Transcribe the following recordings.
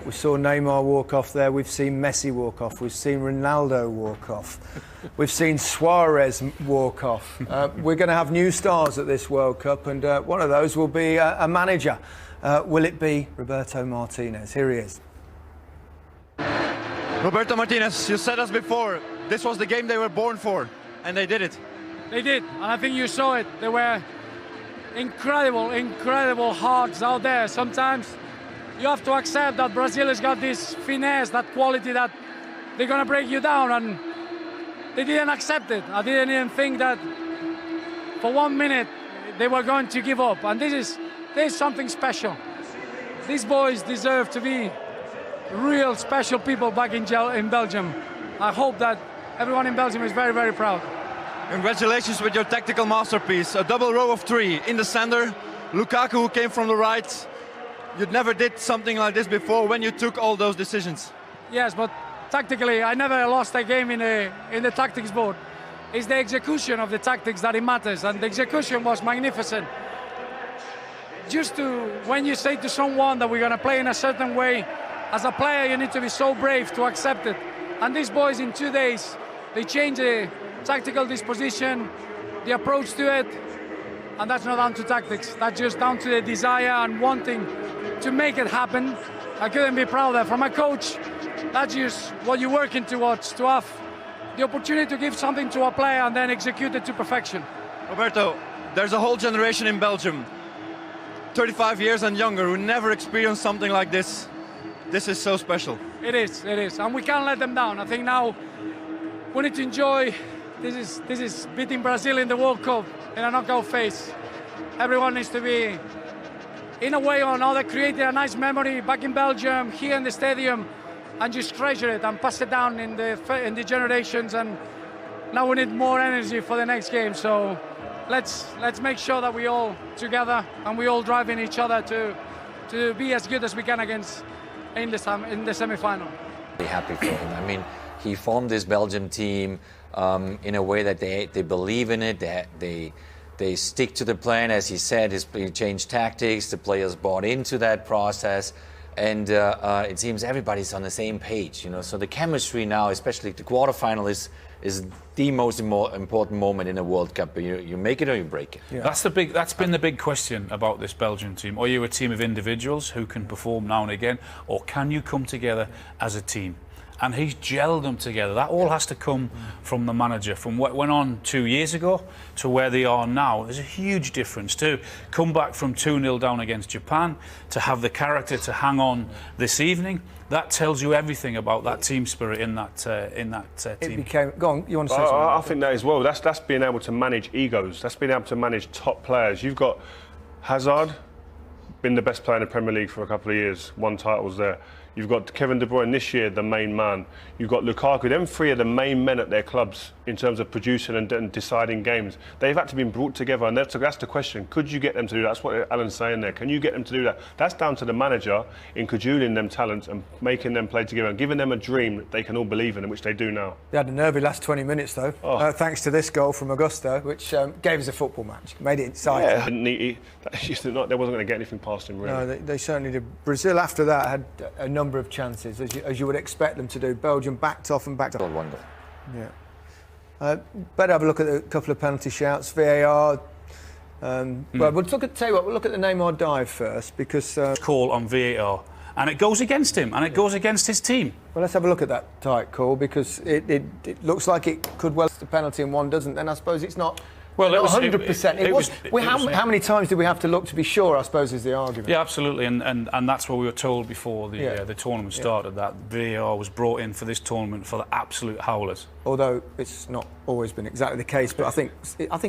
We saw Neymar walk off there. We've seen Messi walk off. We've seen Ronaldo walk off. We've seen Suarez walk off. We're going to have new stars at this World Cup, and one of those will be a manager. Will it be Roberto Martinez? Here he is. Roberto Martinez, you said us before, this was the game they were born for, and they did it. They did, and I think you saw it. There were incredible hearts out there. Sometimes you have to accept that Brazil has got this finesse, that quality that they're going to break you down, and they didn't accept it. I didn't even think that for 1 minute they were going to give up, and this is something special. These boys deserve to be real special people back in Belgium. I hope that everyone in Belgium is very, very proud. Congratulations with your tactical masterpiece. A double row of three in the center. Lukaku, who came from the right. You never did something like this before when you took all those decisions. Yes, but tactically, I never lost a game in the tactics board. It's the execution of the tactics that it matters, and the execution was magnificent. Just when you say to someone that we're going to play in a certain way, as a player, you need to be so brave to accept it. And these boys, in 2 days, they changed the tactical disposition, the approach to it, and that's not down to tactics. That's just down to the desire and wanting to make it happen. I couldn't be prouder. From a coach, that's just what you're working towards, to have the opportunity to give something to a player and then execute it to perfection. Roberto, there's a whole generation in Belgium, 35 years and younger, who never experienced something like this. This is so special. It is, and we can't let them down. I think now we need to enjoy. This is beating Brazil in the World Cup in a knockout phase. Everyone needs to be, in a way or another, creating a nice memory back in Belgium, here in the stadium, and just treasure it and pass it down in the generations. And now we need more energy for the next game. So let's make sure that we all together and we all driving each other to be as good as we can against. In the semi-final. Happy for him. I mean, he formed this Belgium team in a way that they believe in it. They stick to the plan, as he said. He changed tactics. The players bought into that process, and it seems everybody's on the same page. You know, so the chemistry now, especially the quarterfinal, is the most important moment in a World Cup. You make it or you break it. Yeah. That's been the big question about this Belgian team. Are you a team of individuals who can perform now and again, or can you come together as a team? And he's gelled them together. That all has to come from the manager. From what went on 2 years ago to where they are now, there's a huge difference. To come back from 2-0 down against Japan, to have the character to hang on this evening, that tells you everything about that team spirit in that team. It became. Go on. You want to say something? I think that as well. That's being able to manage egos. That's being able to manage top players. You've got Hazard, been the best player in the Premier League for a couple of years. Won titles there. You've got Kevin De Bruyne this year, the main man. You've got Lukaku. Them three are the main men at their clubs in terms of producing and deciding games. They've had to be brought together, and that's the question. Could you get them to do that? That's what Alan's saying there. Can you get them to do that? That's down to the manager in cajoling them talents and making them play together and giving them a dream that they can all believe in, which they do now. They had a nervy last 20 minutes, though, thanks to this goal from Augusto, which gave us a football match, made it exciting. Yeah, they wasn't going to get anything past him, really. No, they certainly did. Brazil, after that, had a number of chances, as you would expect them to do. Belgium backed off and backed off. One goal. Yeah. Better have a look at a couple of penalty shouts, VAR. Well, we'll look at the Neymar dive first, because Call on VAR, and it goes against him, and it goes against his team. Well, let's have a look at that tight call, because it looks like it could well the penalty and one doesn't. Then I suppose it's not. Well, it was 100%. How many times did we have to look to be sure, I suppose, is the argument. Yeah, absolutely, and that's what we were told before the tournament started, that VAR was brought in for this tournament for the absolute howlers. Although it's not always been exactly the case, but I think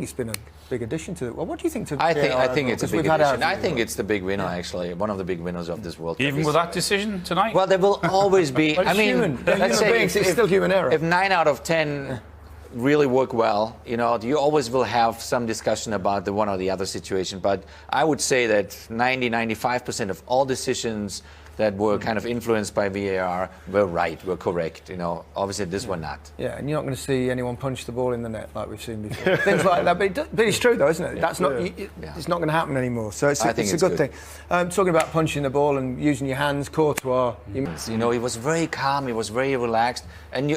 it's been a big addition to it. Well, what do you think to VAR? I think it's a big addition. I think it's the big winner, actually, one of the big winners of this World Cup. Even with that decision tonight? Well, there will always be. I mean, let's say it's still human error. If 9 out of 10 really work well, you know, you always will have some discussion about the one or the other situation, but I would say that 90-95% of all decisions that were kind of influenced by VAR were right, were correct. Obviously this one not. Yeah, and you're not going to see anyone punch the ball in the net like we've seen before. Things like that, but it's true though, isn't it? That's not. It's not going to happen anymore. So it's a good thing. Talking about punching the ball and using your hands, Courtois. He was very calm. He was very relaxed, and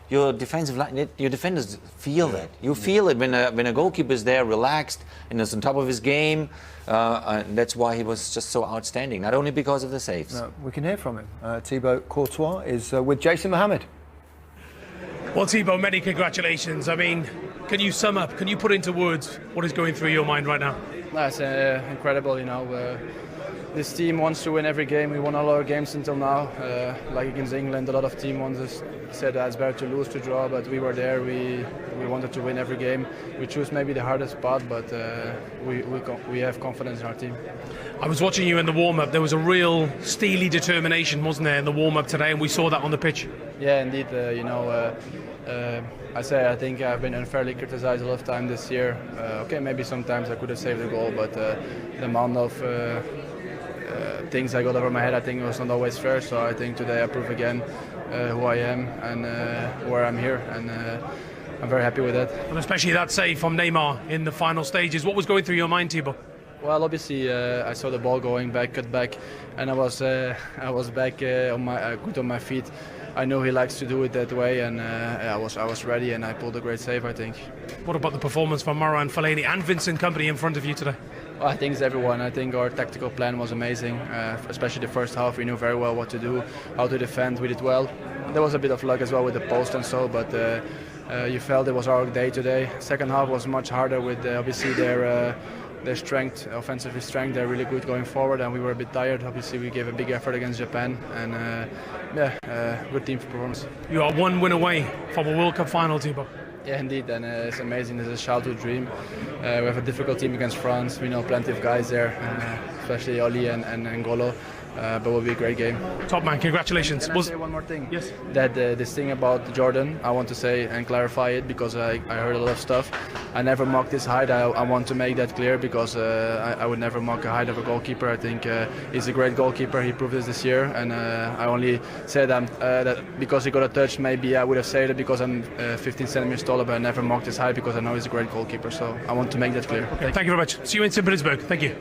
your defenders feel that. You feel it when a goalkeeper is there, relaxed, and is on top of his game. And that's why he was just so outstanding, not only because of the saves. No, we can hear from him. Thibaut Courtois is with Jason Mohammed. Well, Thibaut, many congratulations. I mean, can you sum up, can you put into words what is going through your mind right now? That's incredible, this team wants to win every game. We won all our games until now. Like against England, a lot of teams said that it's better to lose, to draw, but we were there. We wanted to win every game. We chose maybe the hardest part, but we have confidence in our team. I was watching you in the warm-up. There was a real steely determination, wasn't there, in the warm-up today, and we saw that on the pitch. Yeah, indeed. I think I've been unfairly criticized a lot of time this year. Maybe sometimes I could have saved the goal, but the amount of things I got over my head, I think it was not always fair. So I think today I prove again who I am and where I'm here, and I'm very happy with that. And especially that save from Neymar in the final stages. What was going through your mind, Thibaut? Well, obviously I saw the ball going back, cut back, and I was back good on my feet. I know he likes to do it that way, and I was ready, and I pulled a great save, I think. What about the performance from Marouane Fellaini and Vincent Kompany in front of you today? Well, I think it's everyone. I think our tactical plan was amazing, especially the first half. We knew very well what to do, how to defend. We did well. There was a bit of luck as well with the post and so, but you felt it was our day today. Second half was much harder with obviously their strength, offensive strength. They're really good going forward, and we were a bit tired. Obviously, we gave a big effort against Japan, and good team performance. You are one win away from a World Cup final, Thibaut. Yeah, indeed, and it's amazing. It's a childhood dream. We have a difficult team against France. We know plenty of guys there, especially Oli and N'Golo. But it will be a great game. Top man, congratulations. Can I say one more thing? Yes. That this thing about Jordan, I want to say and clarify it, because I heard a lot of stuff. I never mocked his height. I want to make that clear, because I would never mock the height of a goalkeeper. I think he's a great goalkeeper. He proved this year, and I only said that because he got a touch, maybe I would have said it because I'm 15 centimeters taller, but I never mocked his height because I know he's a great goalkeeper. So I want to make that clear. Okay, thank you very much. See you in St. Petersburg. Thank you.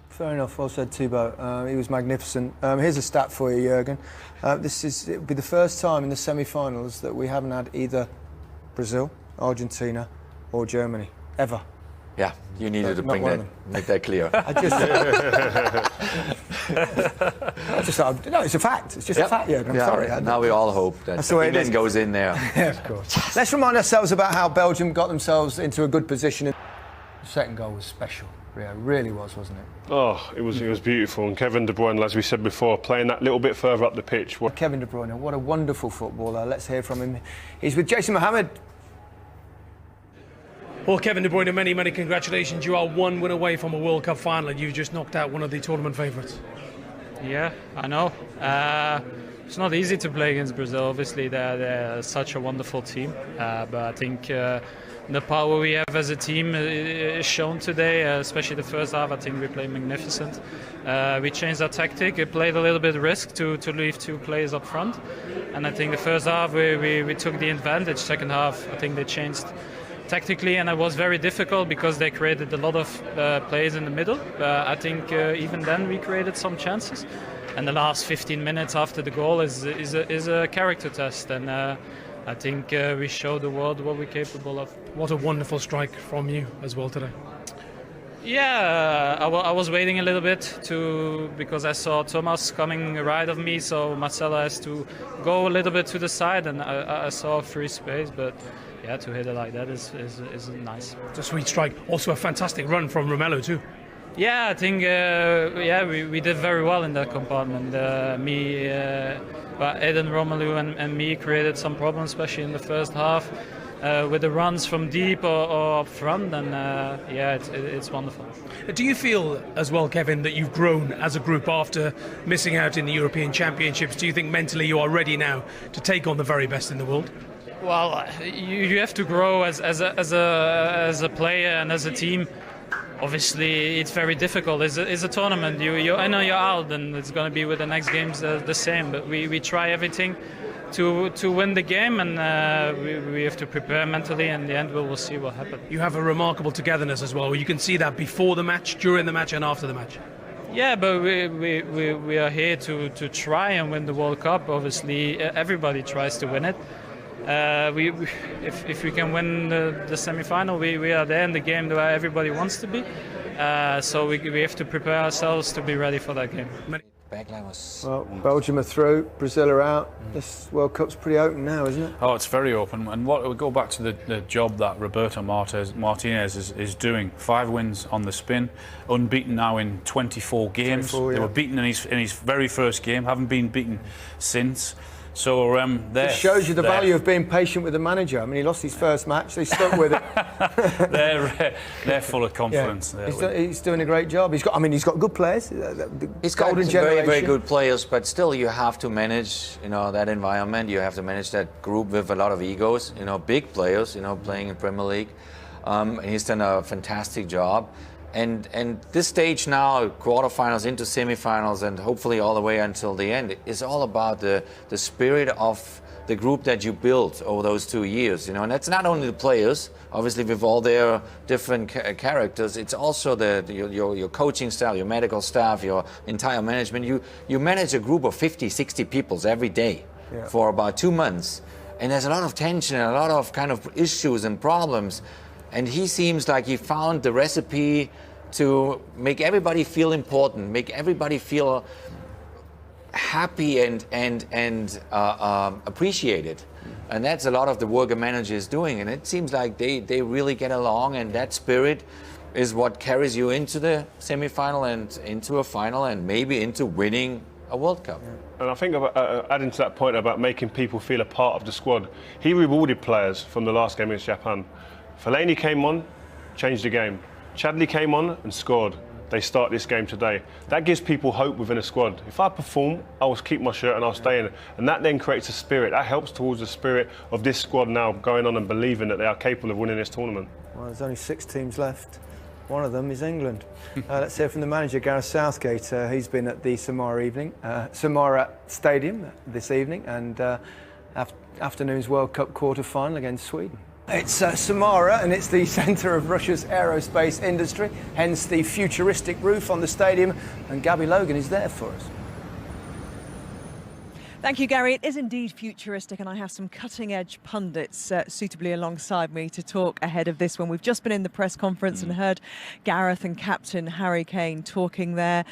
Fair enough, well said, Thibaut. He was magnificent. Here's a stat for you, Jurgen. It'll be the first time in the semi-finals that we haven't had either Brazil, Argentina, or Germany ever. Yeah, you needed to make that clear. No, it's a fact. It's just a fact, Jurgen. I'm sorry. Now we all hope that England goes in there. Yeah, of course. Let's remind ourselves about how Belgium got themselves into a good position. The second goal was special. Yeah, it really was, wasn't it? Oh, it was beautiful. And Kevin De Bruyne, as we said before, playing that little bit further up the pitch. Kevin De Bruyne, what a wonderful footballer. Let's hear from him. He's with Jason Mohammed. Well, Kevin De Bruyne, many, many congratulations. You are one win away from a World Cup final, and you've just knocked out one of the tournament favourites. Yeah, I know. It's not easy to play against Brazil. Obviously, they're such a wonderful team. But I think the power we have as a team is shown today, especially the first half. I think we played magnificent. We changed our tactic. We played a little bit risk to leave two players up front. And I think the first half we took the advantage. Second half, I think they changed tactically, and it was very difficult because they created a lot of plays in the middle. I think even then we created some chances. And the last 15 minutes after the goal is a character test. And I think we showed the world what we're capable of. What a wonderful strike from you as well today. Yeah, I was waiting a little bit because I saw Thomas coming right of me, so Marcelo has to go a little bit to the side, and I saw free space, but yeah, to hit it like that is nice. It's a sweet strike. Also a fantastic run from Romelu too. Yeah, I think we did very well in that compartment. Eden, Romelu and me created some problems, especially in the first half. With the runs from deep or up front, and it's wonderful. Do you feel as well, Kevin, that you've grown as a group after missing out in the European Championships? Do you think mentally you are ready now to take on the very best in the world? Well, you have to grow as a player and as a team. obviously it's very difficult. It's a tournament. I know you're out, and it's going to be with the next games the same. But we try everything to win the game, and we have to prepare mentally. And in the end, we'll see what happens. You have a remarkable togetherness as well. You can see that before the match, during the match, and after the match. Yeah, but we are here to try and win the World Cup. Obviously, everybody tries to win it. If we can win the semi-final, we are there in the game where everybody wants to be. So we have to prepare ourselves to be ready for that game. Well, Belgium are through, Brazil are out. This World Cup's pretty open now, isn't it? Oh, it's very open. And we go back to the job that Roberto Martinez is doing. 5 wins on the spin, unbeaten now in 24 games. 24, yeah. They were beaten in his very first game, haven't been beaten since. So it shows you the value of being patient with the manager. I mean, he lost his first match, so he stuck with it. they're full of confidence. Yeah. He's doing a great job. He's got good players. He's got very good players, but still you have to manage, that environment. You have to manage that group with a lot of egos. Big players, playing in Premier League. And he's done a fantastic job. And this stage now, quarterfinals into semifinals, and hopefully all the way until the end, is all about the spirit of the group that you built over those 2 years. And that's not only the players, obviously with all their different characters. It's also your coaching style, your medical staff, your entire management. You manage a group of 50, 60 people every day for about 2 months, and there's a lot of tension and a lot of kind of issues and problems. And he seems like he found the recipe to make everybody feel important, make everybody feel happy and appreciated. And that's a lot of the work a manager is doing. And it seems like they really get along, and that spirit is what carries you into the semi-final and into a final and maybe into winning a World Cup. And I think adding to that point about making people feel a part of the squad, he rewarded players from the last game against Japan. Fellaini came on, changed the game. Chadli came on and scored. They start this game today. That gives people hope within a squad. If I perform, I will keep my shirt and I'll stay in. And that then creates a spirit. That helps towards the spirit of this squad now going on and believing that they are capable of winning this tournament. Well, there's only 6 teams left. One of them is England. Let's hear from the manager, Gareth Southgate. He's been at the Samara Stadium this evening, and afternoon's World Cup quarter-final against Sweden. It's Samara, and it's the centre of Russia's aerospace industry, hence the futuristic roof on the stadium, and Gabby Logan is there for us. Thank you, Gary. It is indeed futuristic, and I have some cutting-edge pundits suitably alongside me to talk ahead of this one. We've just been in the press conference and heard Gareth and Captain Harry Kane talking there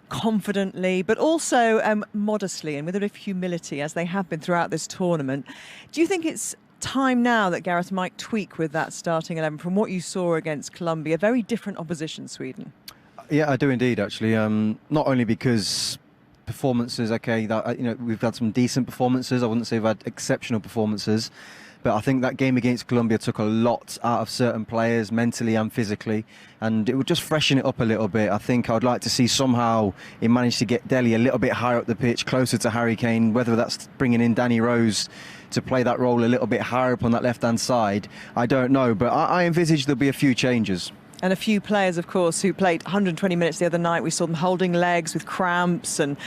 confidently, but also modestly and with a bit of humility, as they have been throughout this tournament. Do you think it's time now that Gareth might tweak with that starting 11 from what you saw against Colombia? Very different opposition, Sweden. Yeah, I do indeed, actually. Not only because performances, we've had some decent performances. I wouldn't say we've had exceptional performances, but I think that game against Colombia took a lot out of certain players, mentally and physically, and it would just freshen it up a little bit. I think I'd like to see somehow he managed to get Dele a little bit higher up the pitch, closer to Harry Kane, whether that's bringing in Danny Rose to play that role a little bit higher up on that left-hand side, I don't know, but I envisage there'll be a few changes. And a few players, of course, who played 120 minutes the other night. We saw them holding legs with cramps and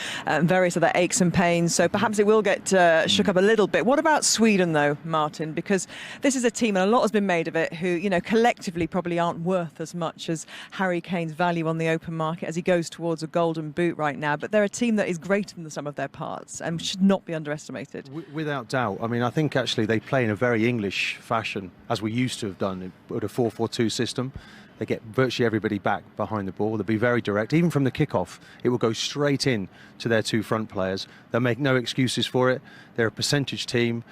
various other aches and pains. So perhaps it will get shook up a little bit. What about Sweden, though, Martin? Because this is a team, and a lot has been made of it, who, collectively probably aren't worth as much as Harry Kane's value on the open market as he goes towards a golden boot right now. But they're a team that is greater than the sum of their parts and should not be underestimated. Without doubt. I mean, I think actually they play in a very English fashion, as we used to have done with a 4-4-2 system. They get virtually everybody back behind the ball. They'll be very direct. Even from the kickoff, it will go straight in to their 2 front players. They'll make no excuses for it. They're a percentage team.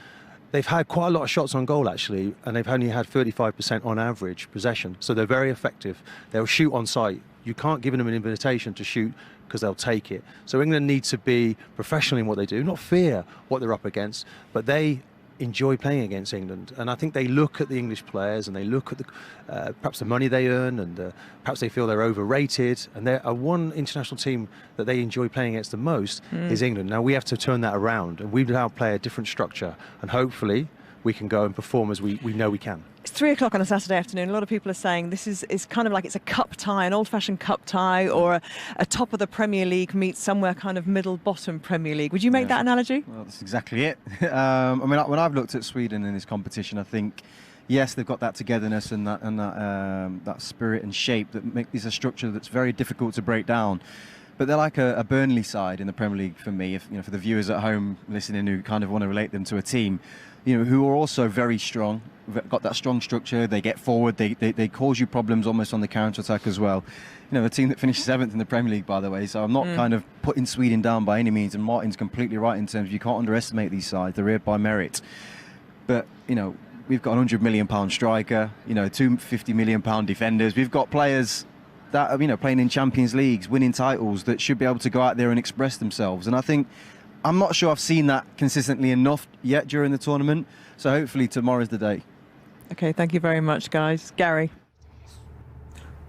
They've had quite a lot of shots on goal, actually, and they've only had 35% on average possession. So they're very effective. They'll shoot on sight. You can't give them an invitation to shoot because they'll take it. So England need to be professional in what they do, not fear what they're up against, but they enjoy playing against England, and I think they look at the English players and they look at perhaps the money they earn, and perhaps they feel they're overrated, and they're one international team that they enjoy playing against the most is England. Now we have to turn that around, and we now play a different structure, and hopefully we can go and perform as we know we can. It's 3 o'clock on a Saturday afternoon. A lot of people are saying this is kind of like it's a cup tie, an old-fashioned cup tie, or a top of the Premier League meets somewhere kind of middle-bottom Premier League. Would you make that analogy? Well, that's exactly it. I mean, when I've looked at Sweden in this competition, I think, yes, they've got that togetherness and that spirit and shape that make this a structure that's very difficult to break down. But they're like a Burnley side in the Premier League for me. If for the viewers at home listening who kind of want to relate them to a team, who are also very strong, got that strong structure. They get forward. They cause you problems almost on the counter attack as well. A team that finished 7th in the Premier League, by the way. So I'm not kind of putting Sweden down by any means. And Martin's completely right in terms of you can't underestimate these sides. They're here by merit. But we've got a £100 million striker. 250 million pound defenders. We've got players that are, playing in Champions Leagues, winning titles, that should be able to go out there and express themselves. And I think, I'm not sure I've seen that consistently enough yet during the tournament. So hopefully tomorrow's the day. Okay, thank you very much, guys. Gary.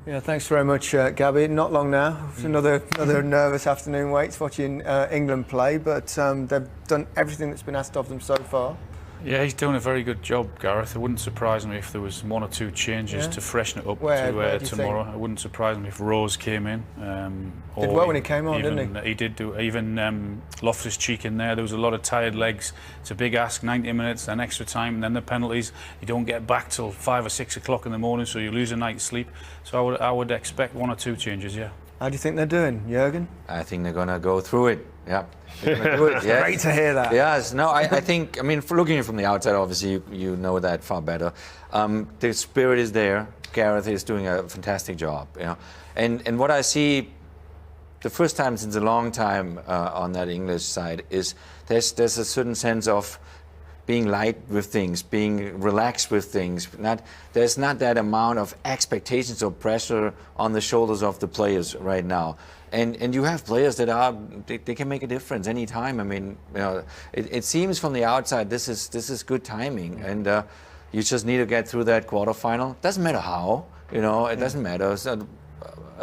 Yeah, thanks very much, Gabby. Not long now. It's another nervous afternoon waits watching England play, but they've done everything that's been asked of them so far. Yeah, he's doing a very good job, Gareth. It wouldn't surprise me if there was 1 or 2 changes to freshen it up to tomorrow. It wouldn't surprise me if Rose came in. Did well when he came on, didn't he? He did do. Even Loftus-Cheek in there. There was a lot of tired legs. It's a big ask. 90 minutes, then extra time, and then the penalties. You don't get back till 5 or 6 o'clock in the morning, so you lose a night's sleep. So I would expect 1 or 2 changes. Yeah. How do you think they're doing, Jürgen? I think they're gonna go through it. Yeah. Do it, yes. Great to hear that. Yes, no, I think, for looking from the outside, obviously, you know that far better. The spirit is there. Gareth is doing a fantastic job, And what I see, the first time since a long time on that English side, is there's a certain sense of being light with things, being relaxed with things. There's not that amount of expectations or pressure on the shoulders of the players right now. And you have players that they can make a difference anytime. It seems from the outside this is good timing, and you just need to get through that quarterfinal. Doesn't matter how, it doesn't matter. It's a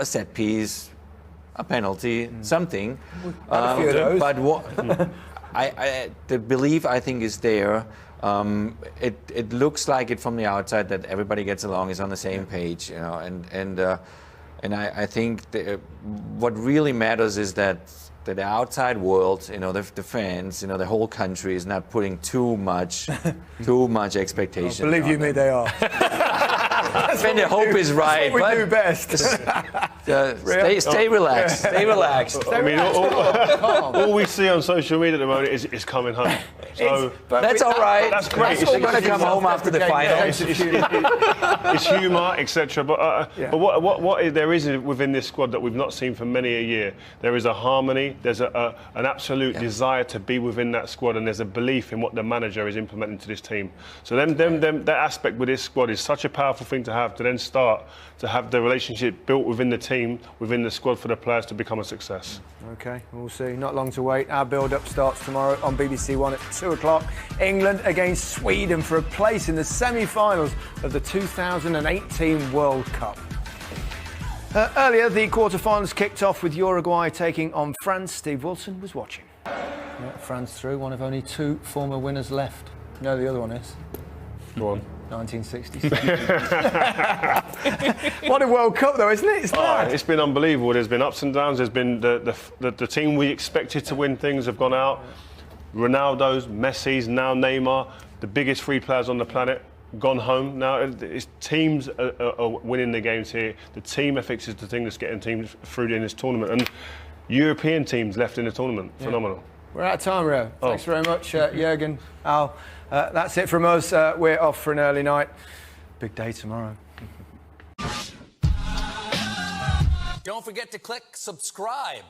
set piece, a penalty, something. But what the belief I think is there. It looks like it from the outside that everybody gets along, is on the same page, and I think what really matters is that the outside world, the fans, the whole country is not putting too much expectation. Believe you me, they are. When the hope is right. That's what we do best. Stay relaxed. Stay relaxed. All we see on social media at the moment is coming home. So that's all right. That's great. We're going to come home after the final. It's humour, etc. But what there is within this squad that we've not seen for many a year, there is a harmony. There's an absolute desire to be within that squad, and there's a belief in what the manager is implementing to this team. So that aspect with this squad is such a powerful thing to have, to then start to have the relationship built within the team, within the squad, for the players to become a success. Okay, we'll see. Not long to wait. Our build-up starts tomorrow on BBC One at 2 o'clock. England against Sweden for a place in the semi-finals of the 2018 World Cup. Earlier, the quarter-finals kicked off with Uruguay taking on France. Steve Wilson was watching. France through, one of only 2 former winners left. You know who the other one is? Go on. 1966. What a World Cup, though, isn't it? It's been unbelievable. There's been ups and downs. There's been the team we expected to win things have gone out. Ronaldo's, Messi's, now Neymar, the biggest 3 players on the planet, gone home. Now teams are winning the games here. The team ethics is the thing that's getting teams through in this tournament. And European teams left in the tournament. Phenomenal. We're out of time, Rio. Thanks very much, Jürgen, Al. That's it from us. We're off for an early night. Big day tomorrow. Don't forget to click subscribe.